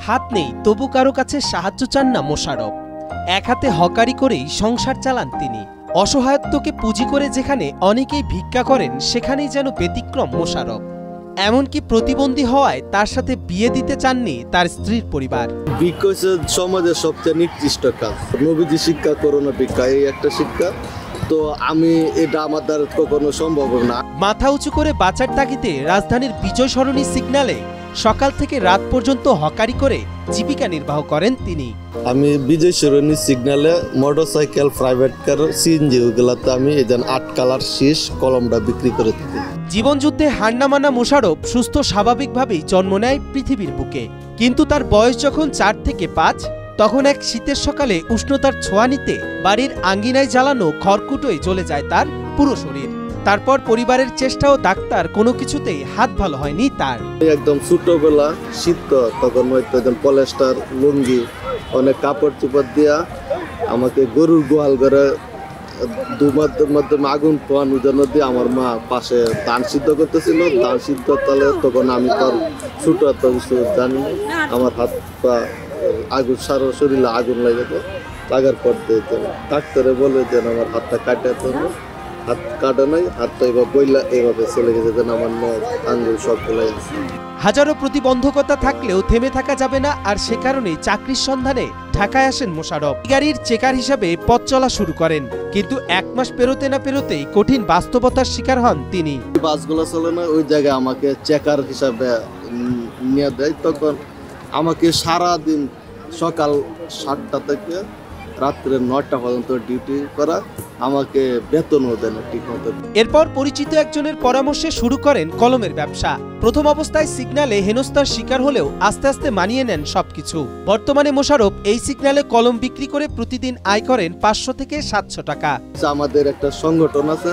হাত নেই, তবু কারো কাছে সাহায্য চান না মোশাররফ। এক হাতে হকারি করেই সংসার চালান তিনি। অসহায়ত্বকে পুঁজি করে যেখানে অনেকেই ভিক্ষা করেন, সেখানেই যেন ব্যতিক্রম মোশাররফ। এমনকি প্রতিবন্ধী হওয়ায় তার সাথে বিয়ে দিতে চাননি তার স্ত্রীর পরিবার। ভিক্ষা হচ্ছে সমাজের সবচেয়ে নিকৃষ্ট কাজ। নবীজি শিক্ষা করো না ভিক্ষা, এই একটা শিক্ষা। তো আমি এটা আমার দ্বারা কখনো সম্ভব না। মাথা উঁচু করে বাঁচার তাগিদে রাজধানীর বিজয় সরণি সিগন্যালে সকাল থেকে রাত পর্যন্ত হকারি করে জীবিকা নির্বাহ করেন তিনি। আমি বিজয় সরণি সিগন্যালে মোটরসাইকেল, প্রাইভেট কার, সিএনজি ওগুলাতে আমি এই যেন 8 কালার শীষ কলমটা বিক্রি করে থাকি। জীবনযুদ্ধে হার না মানা মোশাররফ সুস্থ স্বাভাবিকভাবেই জন্ম নেয় পৃথিবীর বুকে। কিন্তু তার বয়স যখন 4 থেকে 5, তখন এক শীতের সকালে উষ্ণতার ছোঁয়া নিতে বাড়ির আঙ্গিনায় জ্বালানো খড়কুটোয় জ্বলে যায় তার পুরো শরীর। তারপর পরিবারের চেষ্টা ও ডাক্তার কোনো কিছুতেই হাত ভালো হয়নি তার। একদম ছোটবেলা শীত, তখন হয়তো একদম পলেস্টার লুঙ্গি, অনেক কাপড় চোপড় দিয়া আমাকে গরুর গোয়াল ঘরে মাধ্যমে আগুন পোয়ানোর জন্য দিয়ে আমার মা পাশে ধান সিদ্ধ করতেছিল। ধান সিদ্ধ তাহলে তখন আমি তার ছোট একটা কিছু জানি, আমার হাত পা আগুন, সারা শরীরে আগুন লেগেছে। লাগার পর ডাক্তারে বলে যে আমার হাতটা কাটাতে হবে। হাত কাটা নাই, হাতটা এবার বইলা এভাবে চলে গেছে, যেন আমার আঙ্গুল সব গলাই আছে। হাজারো প্রতিবন্ধকতা থাকলেও থেমে থাকা যাবে না, আর সে কারণেই চাকরির সন্ধানে ঢাকায় আসেন মোশাররফ। গাড়ির চেকার হিসাবে পথ চলা শুরু করেন, কিন্তু 1 মাস পেরোতে না পেরোতেই কঠিন বাস্তবতার শিকার হন তিনি। বাসগুলো চলে না, ওই জায়গায় আমাকে চেকার হিসাবে নিয়ে দেয়। তখন আমাকে সারাদিন সকাল 7টা থেকে রাত্রে 9টা পর্যন্ত ডিউটি করা, আমাকে বেতনও দেন ঠিক মতো। এরপর পরিচিত একজনের পরামর্শে শুরু করেন কলমের ব্যবসা। প্রথম অবস্থায় সিগন্যালে হেনস্থার শিকার হলেও আস্তে আস্তে মানিয়ে নেন সবকিছু। বর্তমানে মোশাররফ এই সিগন্যালে কলম বিক্রি করে প্রতিদিন আয় করেন 500 থেকে 700 টাকা। আমাদের একটা সংগঠন আছে,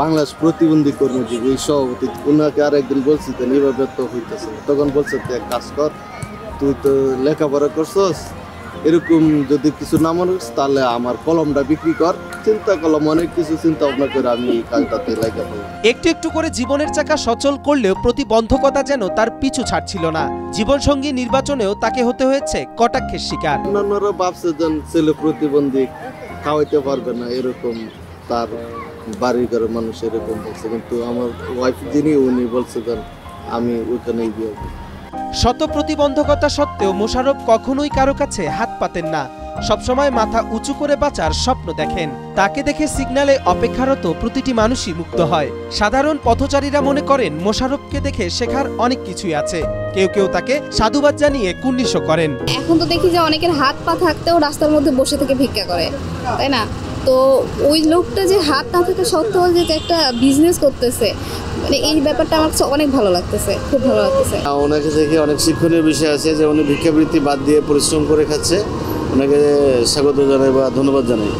বাংলাদেশ প্রতিবন্ধী কর্মজীবী সভাপতি, ওনাকে আরেকদিন বলছিলেন এইভাবে তো হইতেছে। তখন বলছে এক কাজ কর, তুই তো লেখাপড়া করছস, এরকম যদি কিছু না মানুষ তাহলে আমার কলমটা বিক্রি কর। চিন্তা করলাম, অনেক কিছু চিন্তা ভাবনা করে আমি এই কাজটাতে লেগে পড়লাম। একটু একটু করে জীবনের চাকা সচল করলেও প্রতিবন্ধকতা যেন তার পিছু ছাড়ছিল না। জীবনসঙ্গী নির্বাচনেও তাকে হতে হয়েছে কটাক্ষের শিকার। অন্যান্যরা ভাবছে যে ছেলে প্রতিবন্ধী, খাওয়াইতে পারবে না, এরকম তার বাড়ির ঘরের মানুষ এরকম বলছে। কিন্তু আমার ওয়াইফ যিনি, উনি বলছে যে আমি ওইখানেই বিয়ে করব। শত প্রতিবন্ধকতা সত্ত্বেও মোশাররফ কখনোই কারো কাছে হাত পাতেন না। সবসময় মাথা উঁচু করে বাঁচার স্বপ্ন দেখেন। তাকে দেখে সিগন্যালে অপেক্ষারত প্রতিটি মানুষই মুগ্ধ হয়। সাধারণ পথচারীরা মনে করেন মোশাররফকে দেখে শেখার অনেক কিছুই আছে। কেউ কেউ তাকে সাধুবাদ জানিয়ে কুর্নিশও করেন। এখন তো দেখি যে অনেকের হাত পা থাকতেও রাস্তার মধ্যে বসে থেকে ভিক্ষা করে, তাই না? তো ওই লোকটা যে হাত না থাকা সত্ত্বেও যে একটা বিজনেস করতেছে, মানে এই ব্যাপারটা আমার অনেক ভালো লাগতেছে, খুব ভালো লাগতেছে। ওনাকে থেকে অনেক শিক্ষণীয় বিষয় আছে যে উনি ভিক্ষাবৃত্তি বাদ দিয়ে পরিশ্রম করে খাচ্ছে। ওনাকে স্বাগত জানাই বা ধন্যবাদ জানাই।